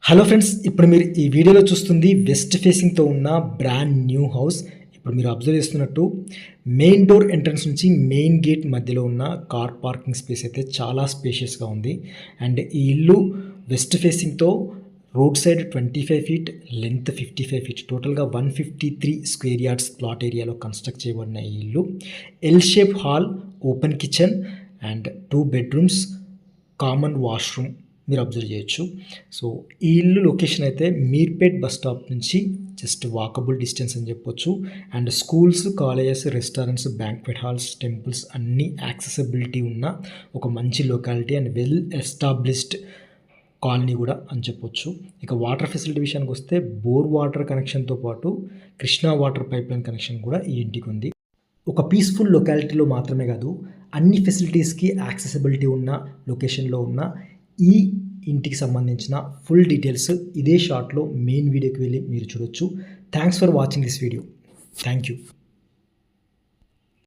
Hello friends, ఇప్పుడు మీరు ఈ వీడియోలో చూస్తుంది వెస్ట్ ఫేసింగ్తో ఉన్న బ్రాండ్ న్యూ హౌస్. ఇప్పుడు మీరు అబ్జర్వ్ చేస్తున్నట్టు మెయిన్ డోర్ ఎంట్రన్స్ నుంచి మెయిన్ గేట్ మధ్యలో ఉన్న కార్ పార్కింగ్ స్పేస్ అయితే చాలా స్పేషియస్గా ఉంది. అండ్ ఈ ఇల్లు వెస్ట్ ఫేసింగ్తో road side 25 feet, length 55 feet, టోటల్గా 153 స్క్వేర్ యార్డ్స్ ప్లాట్ ఏరియాలో కన్స్ట్రక్ట్ చేయబడిన ఈ ఇల్లు L shape hall, open kitchen and 2 bedrooms, common washroom మీరు అబ్జర్వ్ చేయొచ్చు. సో ఈ ఇల్లు లొకేషన్ అయితే మీర్పేట్ బస్ స్టాప్ నుంచి జస్ట్ వాకబుల్ డిస్టెన్స్ అని చెప్పొచ్చు. And schools, colleges, restaurants, banquet halls, temples అన్నీ యాక్సెసిబిలిటీ ఉన్న ఒక మంచి locality and well established colony కూడా అని చెప్పొచ్చు. ఇక వాటర్ ఫెసిలిటీ విషయానికి వస్తే బోర్ వాటర్ కనెక్షన్తో పాటు కృష్ణా వాటర్ పైప్లైన్ కనెక్షన్ కూడా ఈ ఇంటికి ఉంది. ఒక పీస్ఫుల్ లొకాలిటీలో మాత్రమే కాదు, అన్ని ఫెసిలిటీస్కి యాక్సెసిబిలిటీ ఉన్న లొకేషన్లో ఉన్న ఈ ఇంటికి సంబంధించిన ఫుల్ డీటెయిల్స్ ఇదే షార్ట్లో మెయిన్ వీడియోకి వెళ్ళి మీరు చూడొచ్చు. Thanks for watching this video. Thank you.